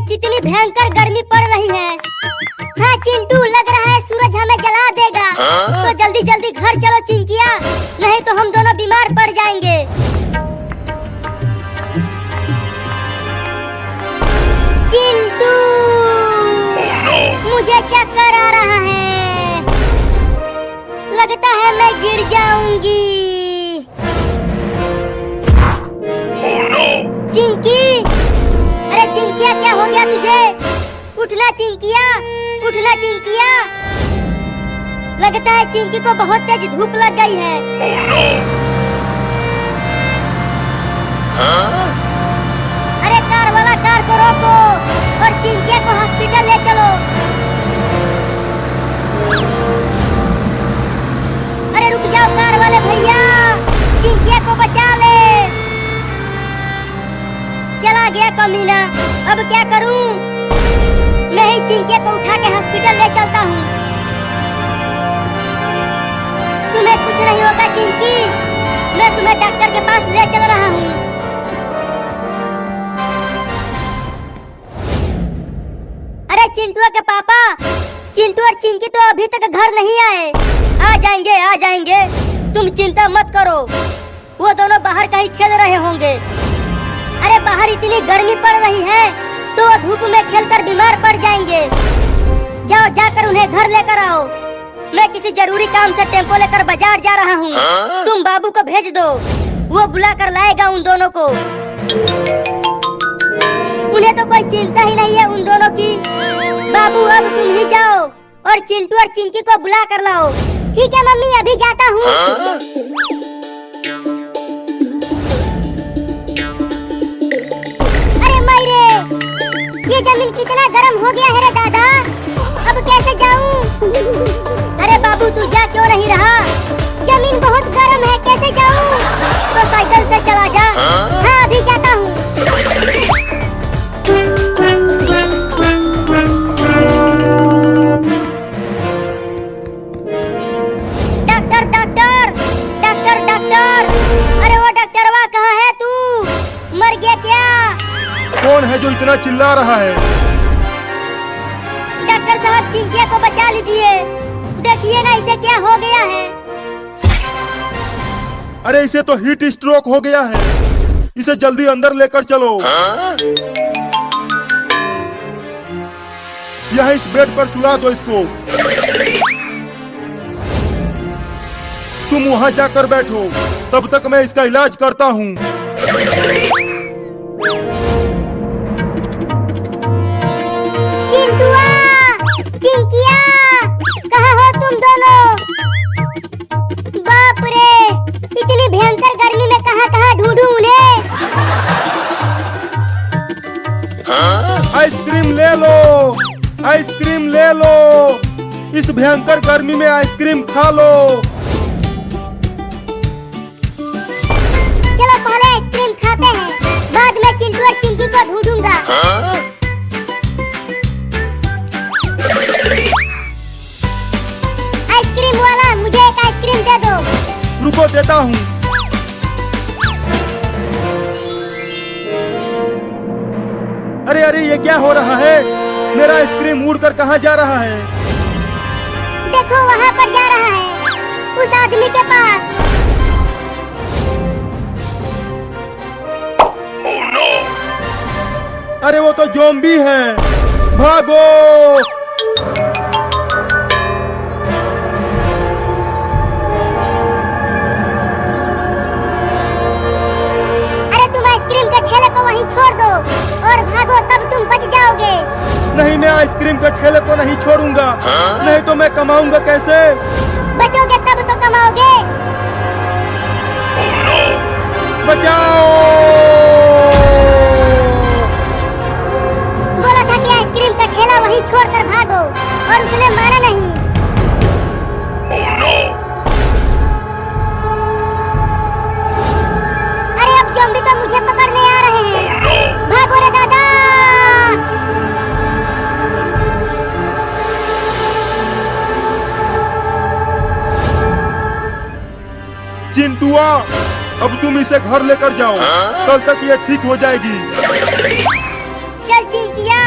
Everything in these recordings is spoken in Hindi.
कितनी भयंकर गर्मी पड़ रही है। हाँ चिंटू, लग रहा है सूरज हमें जला देगा। तो जल्दी जल्दी घर चलो चिंकिया, नहीं तो हम दोनों बीमार पड़ जाएंगे। चिंटू, मुझे चक्कर आ रहा है, लगता है मैं गिर जाऊंगी। चिंकी, अरे चिंकिया क्या हो गया तुझे? उठना चिंकिया, उठना चिंकिया। लगता है चिंकी को बहुत तेज धूप लग गई है। अरे कार वाला, कार को रोको और चिंकिया को हॉस्पिटल ले चलो। अरे रुक जाओ कार वाले भैया, चिंकिया को बचा ले। चला गया कमीना, अब क्या करूं? मैं ही चिंकिया को उठा के हॉस्पिटल ले चलता हूं। तुम्हें कुछ नहीं होगा चिंकी, मैं तुम्हें डॉक्टर के पास ले चल रहा हूं। अरे चिंटू के पापा, चिंटू और चिंकी तो अभी तक घर नहीं आए। आ जाएंगे आ जाएंगे, तुम चिंता मत करो, वो दोनों बाहर कहीं खेल रहे होंगे। अरे बाहर इतनी गर्मी पड़ रही है तो वो धूप में खेलकर बीमार पड़ जाएंगे। जाओ जाकर उन्हें घर लेकर आओ। मैं किसी जरूरी काम से टेम्पो लेकर बाजार जा रहा हूँ। तुम बाबू को भेज दो, वो बुला कर लाएगा उन दोनों को। उन्हें तो कोई चिंता ही नहीं है उन दोनों की। बाबू अब तुम ही जाओ और चिंटू और चिंकी को बुला कर लाओ। ठीक है मम्मी, अभी जाता हूँ। ये जमीन कितना गर्म हो गया है रे दादा, अब कैसे जाऊं? अरे बाबू तू जा क्यों नहीं रहा? जमीन बहुत गर्म है, कैसे जाऊं? तो साइकिल से चला जा। हाँ अभी जाता हूँ। डॉक्टर डॉक्टर डॉक्टर डॉक्टर, अरे वो डॉक्टरवा कहाँ है तू? मर गया क्या? कौन है जो इतना चिल्ला रहा है? डॉक्टर साहब चिंकिया को बचा लीजिए, देखिए ना इसे क्या हो गया है। अरे इसे तो हीट स्ट्रोक हो गया है, इसे जल्दी अंदर लेकर चलो। यहाँ इस बेड पर सुला दो इसको। तुम वहाँ जाकर बैठो, तब तक मैं इसका इलाज करता हूँ। चिंटुआ, चिंकिया, कहाँ हो तुम दोनों? बाप रे, इतनी भयंकर गर्मी में कहाँ ढूंढूं उन्हें? आइसक्रीम ले लो, आइसक्रीम ले लो, इस भयंकर गर्मी में आइसक्रीम खा लो। चलो पहले आइसक्रीम खाते हैं, बाद में चिंटू और चिंकी को ढूंढूंगा। आइसक्रीम वाला, मुझे एक आइसक्रीम दे दो। रुको देता हूँ। अरे अरे ये क्या हो रहा है? मेरा आइसक्रीम उड़कर कहाँ जा रहा है? देखो वहाँ पर जा रहा है, उस आदमी के पास। अरे वो तो ज़ॉम्बी है, भागो। अरे तुम आइसक्रीम के ठेले को वहीं छोड़ दो और भागो, तब तुम बच जाओगे। नहीं, मैं आइसक्रीम के ठेले को नहीं छोड़ूंगा। नहीं तो मैं कमाऊंगा कैसे? बचोगे तब तो कमाओगे। बचाओ! बोला था कि आइसक्रीम का ठेला वहीं छोड़कर भागो, और उसने माना नहीं। अरे अब ज़ॉम्बी तो मुझे पकड़ने आ रहे हैं। भागो रे दादा। चिंटुआ, अब तुम इसे घर लेकर जाओ, कल तक ये ठीक हो जाएगी। चल चिंकिया,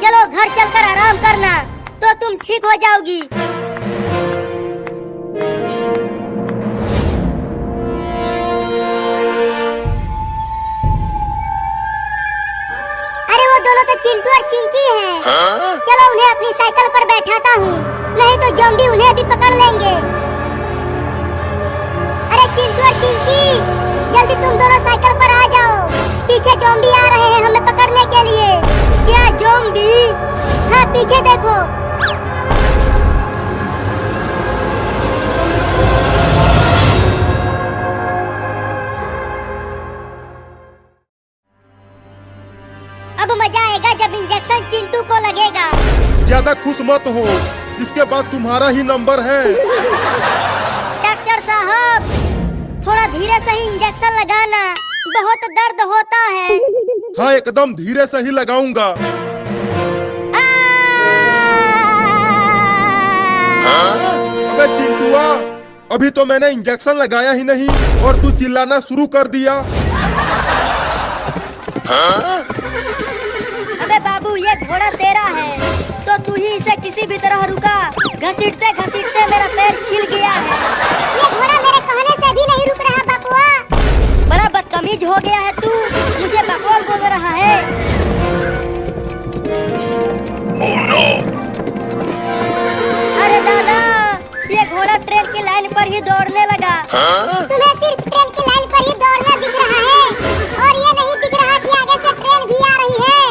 चलो घर चलकर आराम करना तो तुम ठीक हो जाओगी। अरे वो दोनों तो चिंटू और चिंकी हैं। चलो उन्हें अपनी साइकिल पर बैठाता हूँ, नहीं तो ज़ॉम्बी उन्हें भी पकड़ लेंगे। अरे चिंटू और चिंकी, जल्दी तुम दोनों साइकिल पर आ जाओ, पीछे ज़ॉम्बी आ रहे हैं हमें पकड़ने के लिए। क्या ज़ॉम्बी? हाँ पीछे देखो। अब मजा आएगा जब इंजेक्शन चिंटू को लगेगा। ज्यादा खुश मत हो, इसके बाद तुम्हारा ही नंबर है। डॉक्टर साहब, थोड़ा धीरे से ही इंजेक्शन लगाना, बहुत दर्द होता है। हाँ एकदम धीरे से ही लगाऊंगा। अबे चिंटुआ, अभी तो मैंने इंजेक्शन लगाया ही नहीं और तू चिल्लाना शुरू कर दिया। अबे बाबू, ये घोड़ा तेरा है तो तू ही इसे किसी भी तरह रुका। घसीटते घसीटते मेरा पैर छिल गया है। ये घोड़ा मेरे कहने से भी नहीं रुक रहा बकुआ। बड़ा बदतमीज हो गया है तू, मुझे बकुआ बोल रहा है। Oh no! अरे दादा, ये घोड़ा ट्रेन की लाइन पर ही दौड़ने लगा। तुम्हें सिर्फ ट्रेन की लाइन पर ही दौड़ना दिख रहा है और ये नहीं दिख रहा कि आगे से ट्रेन भी आ रही है।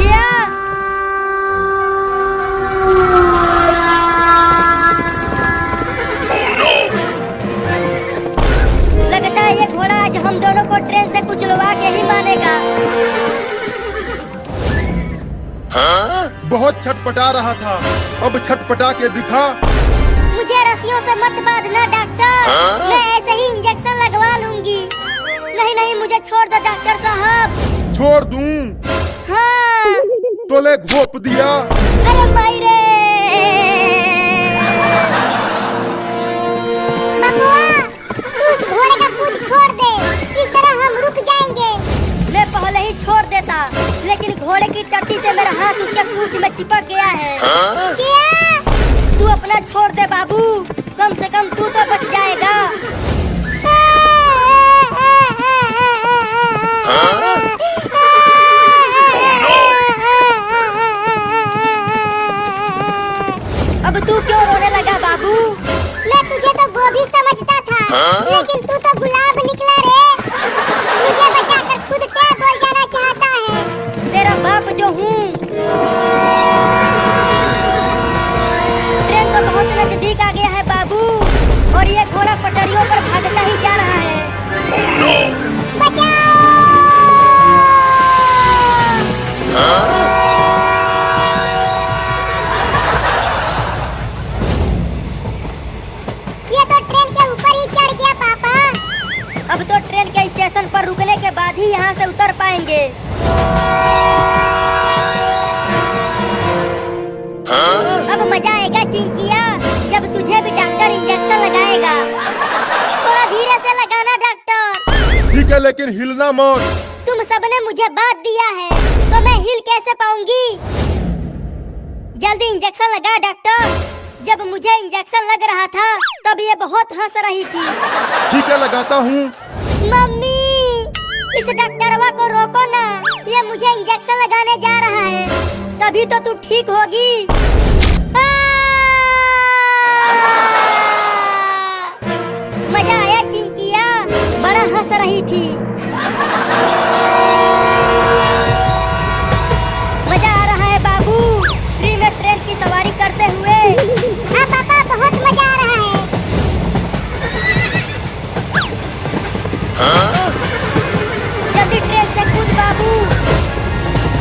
क्या? लगता है ये घोड़ा आज हम दोनों को ट्रेन से कुचलवा के ही मानेगा। बहुत छटपटा रहा था, अब छटपटा के दिखा। मुझे रस्सियों से मत बांधना डॉक्टर, मैं ऐसे ही इंजेक्शन लगवा लूंगी। नहीं नहीं, मुझे छोड़ दो डॉक्टर साहब। छोड़ दूं? हाँ। तो ले घोप दिया। अरे मायरे! बकुआ, तू उस घोड़े का पूंछ छोड़ दे, इस तरह हम रुक जाएंगे। मैं पहले ही छोड़ देता, लेकिन घोड़े की टट्टी से मेरा हाथ उसके पूंछ में चिपक गया है। क्या? तू अपना छोड़ दे बाबू, कम से कम तू तो बच जाएगा। अब तू क्यों रोने लगा बाबू? मैं तुझे तो गोभी समझता था, लेकिन तू तो गुलाब निकला रे। मुझे बचाकर खुद क्या बोल जाना चाहता है? तेरा बाप जो हूँ। ट्रेन तो बहुत नजदीक आ गया है बाबू, और ये घोड़ा पटरियों पर भागता ही जा रहा है। बचाओ! ये तो ट्रेन के ऊपर ही चढ़ गया पापा। अब तो ट्रेन के स्टेशन पर रुकने के बाद ही यहाँ से उतर पाएंगे। अब मजा आएगा चिंकिया, जब तुझे भी डॉक्टर इंजेक्शन लगाएगा। थोड़ा धीरे से लगाना डॉक्टर। ठीक है, लेकिन हिलना मत। तुम सबने मुझे बात दिया है, तो मैं हिल कैसे पाऊंगी? जल्दी इंजेक्शन लगा डॉक्टर। जब मुझे इंजेक्शन लग रहा था तब ये बहुत हंस रही थी। ठीक है, लगाता हूँ। मम्मी, इस डॉक्टरवा को रोको ना, ये मुझे इंजेक्शन लगाने जा रहा है, तभी तो तू ठीक होगी। मजा आया चिंकिया, बड़ा हंस रही थी। मजा आ रहा है बाबू, फ्री में ट्रेन की सवारी करते हुए। हाँ पापा, बहुत मजा आ रहा है। जल्दी ट्रेन से कूद बाबू।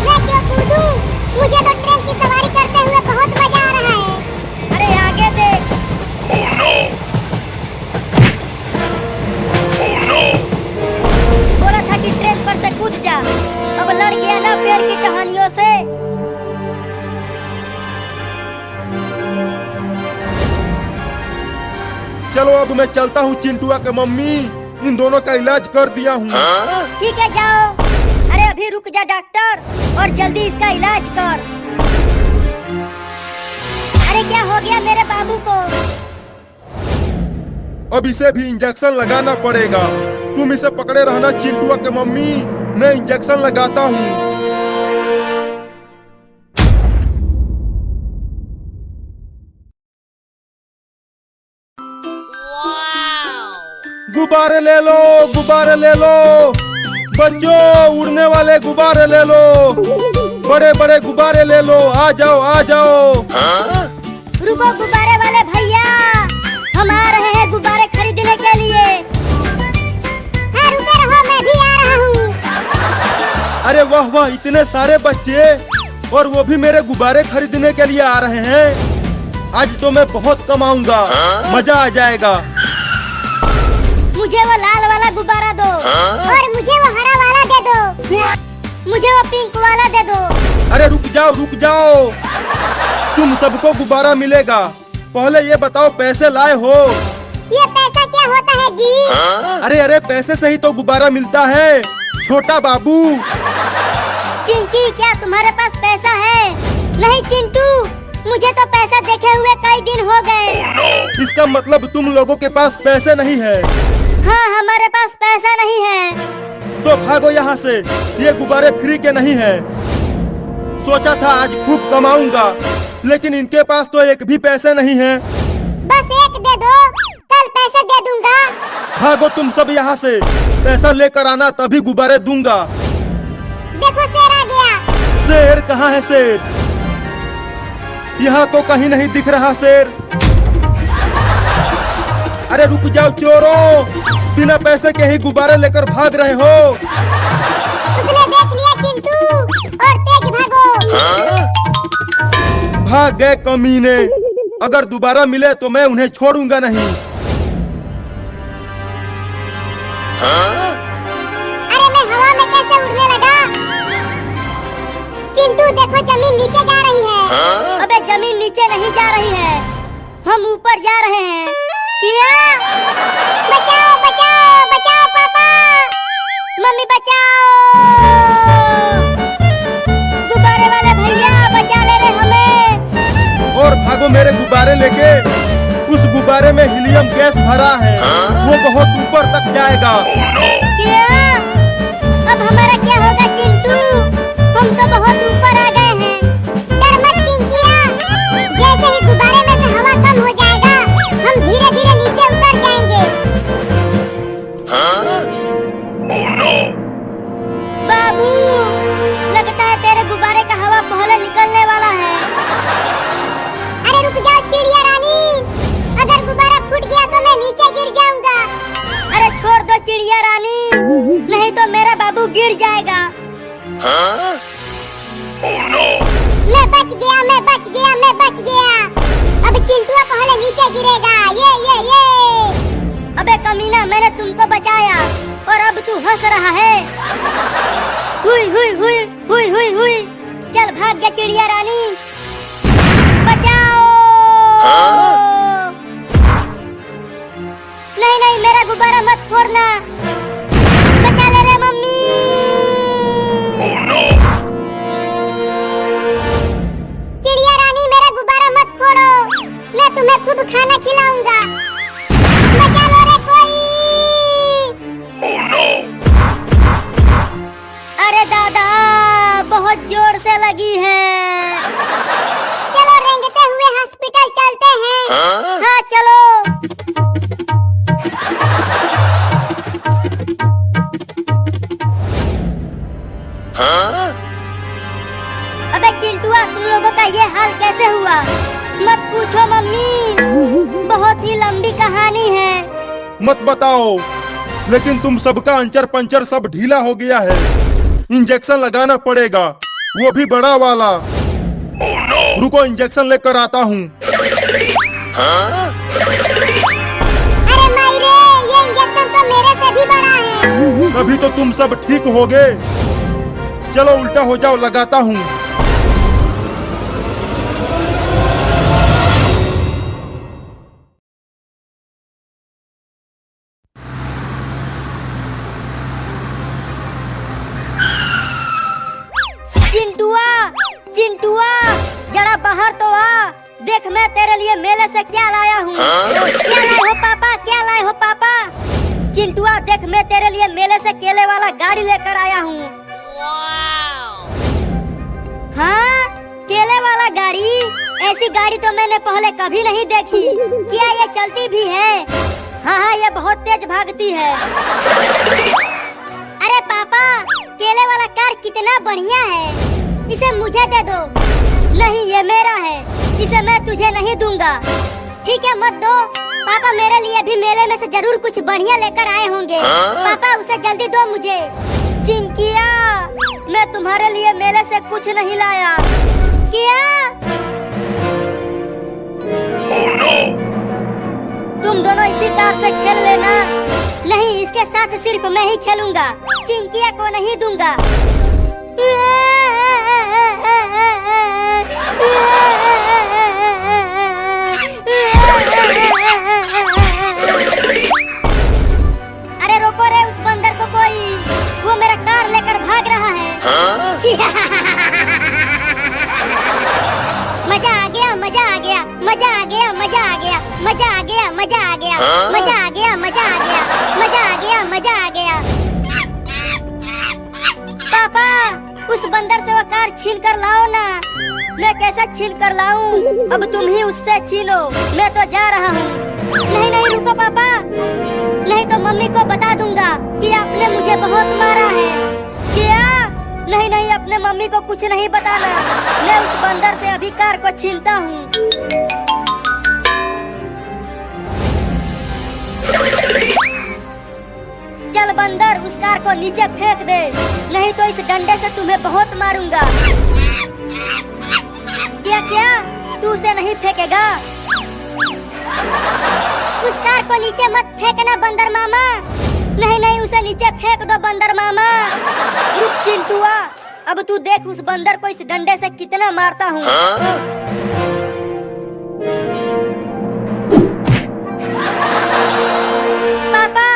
मैं क्यों कूदूं? मुझे तो ट्रेन की सवारी करते हुए बहुत मजा आ रहा है। अरे आगे देख। Oh no! Oh no! बोला था कि ट्रेन पर से कूद जा, अब लड़ गया ना पेड़ की टहनियों से। चलो अब मैं चलता हूँ चिंटुआ के मम्मी, इन दोनों का इलाज कर दिया हूँ। ठीक है जाओ। अरे अभी रुक जा डॉक्टर और जल्दी इसका इलाज कर। अरे क्या हो गया मेरे बाबू को? अब इसे भी इंजेक्शन लगाना पड़ेगा। तुम इसे पकड़े रहना चिंटुआ के मम्मी, मैं इंजेक्शन लगाता हूँ। गुब्बारे ले लो, गुब्बारे ले लो बच्चों, उड़ने वाले गुब्बारे ले लो, बड़े बड़े गुब्बारे ले लो, आ जाओ आ जाओ। रुको गुब्बारे वाले भैया, हम आ रहे हैं गुब्बारे खरीदने के लिए। हाँ रुके रहो, मैं भी आ रहा हूँ। अरे वाह वाह, इतने सारे बच्चे, और वो भी मेरे गुब्बारे खरीदने के लिए आ रहे हैं। आज तो मैं बहुत कमाऊंगा, मजा आ जाएगा। मुझे वो लाल वाला गुब्बारा दो और मुझे वो हरा वाला दे दो, मुझे वो पिंक वाला दे दो। अरे रुक जाओ, तुम सबको गुब्बारा मिलेगा। पहले ये बताओ पैसे लाए हो? ये पैसा क्या होता है जी? अरे पैसे से ही तो गुब्बारा मिलता है छोटा बाबू। चिंकी, क्या तुम्हारे पास पैसा है? नहीं चिंटू, मुझे तो पैसा देखे हुए कई दिन हो गए। इसका मतलब तुम लोगों के पास पैसे नहीं है? हाँ, हमारे पास पैसा नहीं है। तो भागो यहाँ से, ये गुब्बारे फ्री के नहीं है। सोचा था आज खूब कमाऊंगा, लेकिन इनके पास तो एक भी पैसे नहीं है। बस एक दे दो, कल पैसे दे दूंगा। भागो तुम सब यहाँ से, पैसा लेकर आना तभी गुब्बारे दूंगा। देखो शेर आ गया। शेर कहाँ है शेर? यहाँ तो कहीं नहीं दिख रहा शेर। अरे रुक जाओ चोरों, बिना पैसे के ही गुब्बारे लेकर भाग रहे हो। उसने देख लिया चिंटू, और तेज भागो। भाग गए कमीने, अगर दोबारा मिले तो मैं उन्हें छोड़ूंगा नहीं। अरे मैं हवा में कैसे उड़ने लगा? चिंटू देखो, जमीन नीचे जा रही है। अबे जमीन नीचे नहीं जा रही है, हम ऊपर जा रहे हैं। क्या? बचाओ बचाओ बचाओ पापा, मम्मी बचाओ, गुब्बारे वाले भैया बचा ले रहे हमें। और भागो मेरे गुब्बारे लेके। उस गुब्बारे में हीलियम गैस भरा है, वो बहुत ऊपर तक जाएगा। क्या? अब हमारा क्या होगा चिंटू? हम तो बहुत ऊपर आ गए हैं। डर मत चिंकिया, जैसे ही गुब्बारे में से हवा कम हो जाएगा, हम धीरे धीरे नीचे उतर जाएंगे। बाबू, लगता है तेरे गुब्बारे का हवा पहले निकलने वाला है। अरे रुक जाओ चिड़िया रानी, अगर गुब्बारा फूट गया तो मैं नीचे गिर जाऊंगा। अरे छोड़ दो चिड़िया रानी, नहीं तो मेरा बाबू गिर जाएगा। मैं बच गया, मैं बच गया, मैं बच गया। अब चिंटुआ पहले नीचे गिरेगा। ये अबे कमीना, मैंने तुमको बचाया और अब तू हंस रहा है। हुई हुई हुई हुई हुई हुई, चल भाग जा चिड़िया रानी, बचाओ। नहीं नहीं, मेरा गुब्बारा मत फोड़ना, बचा ले रे मम्मी। चिड़िया रानी, मेरा गुब्बारा मत फोड़ो, मैं तुम्हें खूब खाना खिलाऊंगा। बचा लो रे कोई। अरे दादा, बहुत जोर से लगी है। चलो रेंगते हुए हॉस्पिटल चलते हैं। हाँ चलो। अबे चिंटुआ, तुम लोगों का ये हाल कैसे हुआ? मत पूछो मम्मी, बहुत ही लंबी कहानी है। मत बताओ, लेकिन तुम सबका अंचर पंचर सब ढीला हो गया है। इंजेक्शन लगाना पड़ेगा, वो भी बड़ा वाला। रुको इंजेक्शन लेकर आता हूँ। अरे मायरे, ये इंजेक्शन तो मेरे से भी बड़ा है। तभी तो तुम सब ठीक होगे। चलो उल्टा हो जाओ, लगाता हूँ। लिए मेले से क्या लाया हूँ। क्या लाए हो पापा, क्या लाए हो पापा? चिंटुआ देख, मैं तेरे लिए मेले से केले वाला गाड़ी लेकर आया हूँ। हाँ, केले वाला गाड़ी? ऐसी गाड़ी तो मैंने पहले कभी नहीं देखी। क्या ये चलती भी है? हाँ हाँ, ये बहुत तेज भागती है। अरे पापा, केले वाला कार कितना बढ़िया है, इसे मुझे दे दो। नहीं, ये मेरा है, इसे मैं तुझे नहीं दूंगा। ठीक है, मत दो। पापा मेरे लिए भी मेले में से जरूर कुछ बढ़िया लेकर आए होंगे। पापा उसे जल्दी दो मुझे। चिंकिया, मैं तुम्हारे लिए मेले से कुछ नहीं लाया। क्या? Oh, no. तुम दोनों इसी कार से खेल लेना। नहीं, इसके साथ सिर्फ मैं ही खेलूंगा, चिंकिया को नहीं दूंगा। अरे रोको रे उस बंदर को कोई, वो मेरा कार लेकर भाग रहा है। मजा आ गया, मजा आ गया, मजा आ गया, मजा आ गया, मजा आ गया, मजा आ गया, मजा आ गया, मजा आ गया, मजा आ गया, मजा आ गया। पापा, उस बंदर से वो कार छीन कर लाओ ना। मैं कैसे छीन कर लाऊं? अब तुम ही उससे छीनो, मैं तो जा रहा हूँ। नहीं नहीं, रुको पापा, नहीं तो मम्मी को बता दूंगा कि आपने मुझे बहुत मारा है। क्या? नहीं नहीं, अपने मम्मी को कुछ नहीं बताना। मैं उस बंदर से अभी कार को छीनता हूँ। चल बंदर, उस कार को नीचे फेंक दे, नहीं तो इस डंडे से तुम्हें बहुत मारूंगा। क्या क्या? तू उसे नहीं फेंकेगा? उस कार को नीचे मत फेंकना बंदर मामा। नहीं नहीं, उसे नीचे फेंक दो बंदर मामा। रुक चिंटुआ, अब तू देख उस बंदर को इस डंडे से कितना मारता हूँ। पापा,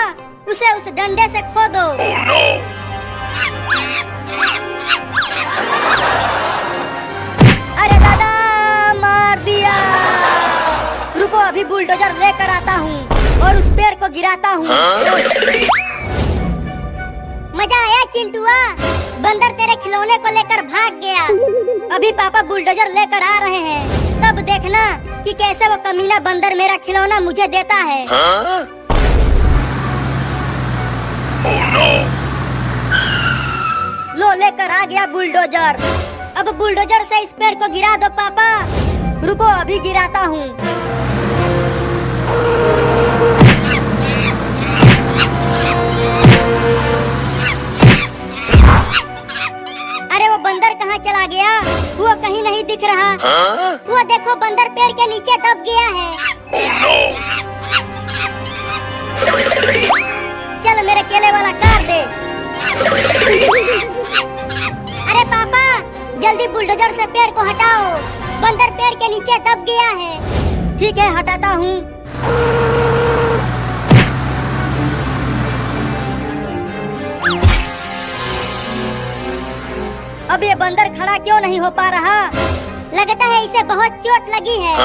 उसे उस डंडे से खो दो। Oh, no. अरे दादा, मार दिया। रुको, अभी बुलडोजर लेकर आता हूँ और उस पेड़ को गिराता हूँ। मजा आया चिंटुआ? बंदर तेरे खिलौने को लेकर भाग गया। अभी पापा बुलडोजर लेकर आ रहे हैं, तब देखना कि कैसे वो कमीना बंदर मेरा खिलौना मुझे देता है। Oh, no. लो, लेकर आ गया बुलडोजर। अब बुलडोजर से इस पेड़ को गिरा दो पापा। रुको, अभी गिराता हूँ। अरे वो बंदर कहाँ चला गया? वो कहीं नहीं दिख रहा। वो देखो, बंदर पेड़ के नीचे दब गया है। Oh, no. चल मेरे केले वाला कार दे। अरे पापा, जल्दी बुलडोजर से पेड़ को हटाओ, बंदर पेड़ के नीचे दब गया है। ठीक है, हटाता हूँ। अब ये बंदर खड़ा क्यों नहीं हो पा रहा? लगता है इसे बहुत चोट लगी है।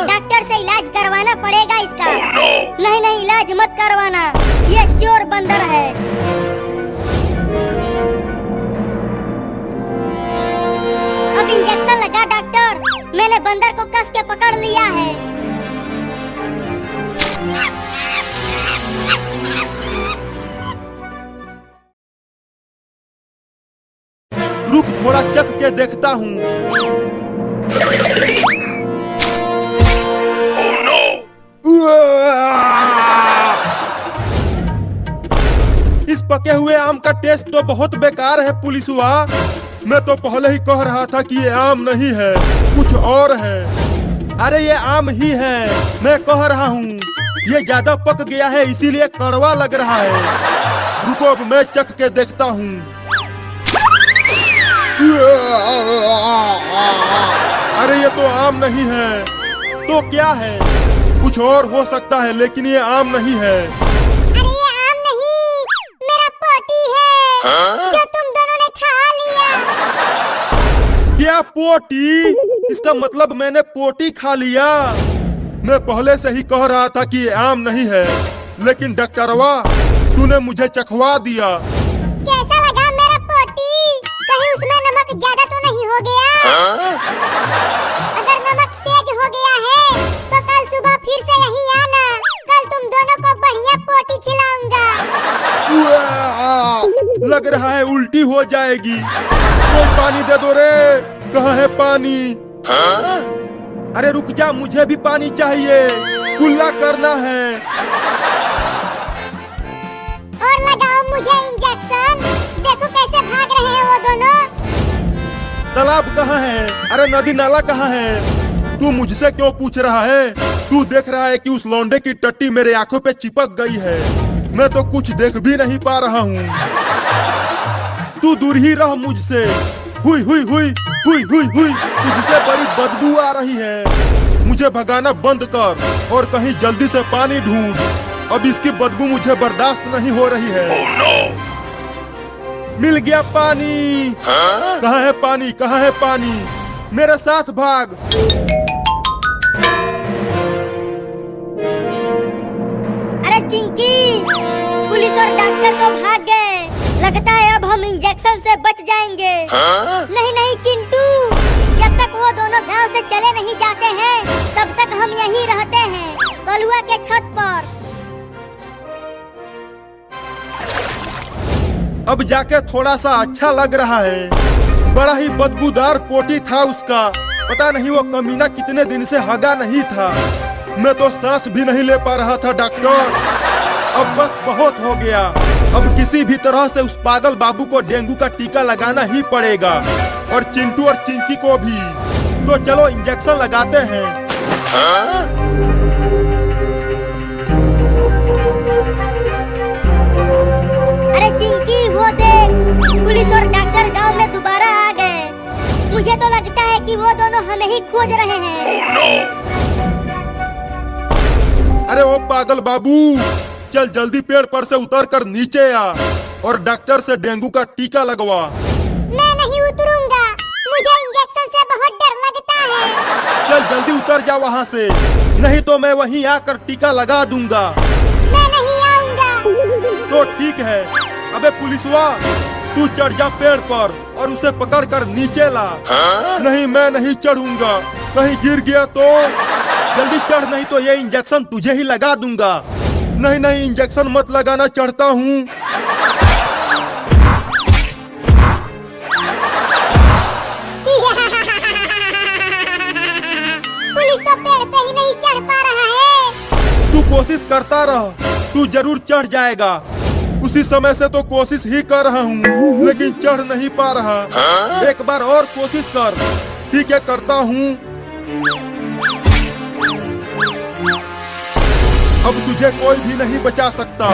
डॉक्टर से इलाज करवाना पड़ेगा इसका। Oh, no. नहीं नहीं, इलाज मत करवाना, ये चोर बंदर है। अब इंजेक्शन लगा डॉक्टर, मैंने बंदर को कस के पकड़ लिया है। रुक, थोड़ा चख के देखता हूँ। Oh, no. इस पके हुए आम का टेस्ट तो बहुत बेकार है पुलिसवा। मैं तो पहले ही कह रहा था कि ये आम नहीं है, कुछ और है। अरे ये आम ही है, मैं कह रहा हूँ। ये ज्यादा पक गया है, इसीलिए कड़वा लग रहा है। रुको, अब मैं चख के देखता हूँ। अरे ये तो आम नहीं है, तो क्या है? कुछ और हो सकता है, लेकिन ये आम नहीं है। अरे ये आम नहीं, मेरा पोटी है, जो तुम दोनों ने खा लिया। क्या पोटी? इसका मतलब मैंने पोटी खा लिया। मैं पहले से ही कह रहा था कि ये आम नहीं है, लेकिन डॉक्टरवा तूने मुझे चखवा दिया। कैसा लगा मेरा पोटी? कहीं उसमें नमक ज्यादा तो नहीं हो गया? अगर नमक तेज हो गया है तो कल सुबह फिर से यहीं आना। कल तुम दोनों को बढ़िया पोटी खिलाऊंगा। लग रहा है उल्टी हो जाएगी। कोई पानी दे दो रे। कहाँ है पानी? अरे रुक जा, मुझे भी पानी चाहिए। कुल्ला करना है। और लगाओ मुझे इंजेक्शन। देखो कैसे भाग रहे हैं वो दोनों। तालाब कहाँ है? अरे नदी नाला कहाँ है? तू मुझसे क्यों पूछ रहा है? तू देख रहा है कि उस लौंडे की टट्टी मेरे आंखों पे चिपक गई है। मैं तो कुछ देख भी नहीं पा रहा हूँ। तू दूर ही रह मुझसे। हुई हुई हुई हुई हुई हुई, तुझसे बड़ी बदबू आ रही है। मुझे भगाना बंद कर और कहीं जल्दी से पानी ढूंढ। अब इसकी बदबू मुझे बर्दाश्त नहीं हो रही है। मिल गया पानी। कहाँ है पानी? कहाँ है पानी? मेरे साथ भाग। अरे चिंकी, पुलिस और डॉक्टर तो भाग गए। लगता है अब हम इंजेक्शन से बच जाएंगे। नहीं नहीं चिंटू, जब तक वो दोनों गांव से चले नहीं जाते हैं तब तक हम यहीं रहते हैं, कलुआ के छत पर। अब जाके थोड़ा सा अच्छा लग रहा है। बड़ा ही बदबूदार पोटी था उसका। पता नहीं वो कमीना कितने दिन से हगा नहीं था। मैं तो सांस भी नहीं ले पा रहा था डॉक्टर। अब बस बहुत हो गया। अब किसी भी तरह से उस पागल बाबू को डेंगू का टीका लगाना ही पड़ेगा, और चिंटू और चिंकी को भी। तो चलो इंजेक्शन लगाते हैं। अरे चिंकी, वो देख, पुलिस और डॉक्टर गांव में दोबारा आ गए। मुझे तो लगता है कि वो दोनों हमें ही खोज रहे हैं। अरे ओ पागल बाबू, चल जल्दी पेड़ पर से उतर कर नीचे आ और डॉक्टर से डेंगू का टीका लगवा। मैं नहीं उतरूंगा। मुझे इंजेक्शन से बहुत डर लगता है। चल जल्दी उतर जा वहाँ से, नहीं तो मैं वहीं आकर टीका लगा दूंगा। मैं नहीं आऊंगा। तो ठीक है। अबे पुलिसवा, तू चढ़ जा पेड़ पर और उसे पकड़ कर नीचे ला। नहीं, मैं नहीं चढ़ूंगा। कहीं गिर गया तो? जल्दी चढ़, नहीं तो ये इंजेक्शन तुझे ही लगा दूंगा। नहीं नहीं, इंजेक्शन मत लगाना, चढ़ता हूँ। पुलिस तो पेड़ पे ही नहीं चढ़ पा रहा है। तू कोशिश करता रह, तू जरूर चढ़ जाएगा। उसी समय से तो कोशिश ही कर रहा हूँ, लेकिन चढ़ नहीं पा रहा। एक बार और कोशिश कर। ठीक है, करता हूँ। अब तुझे कोई भी नहीं बचा सकता।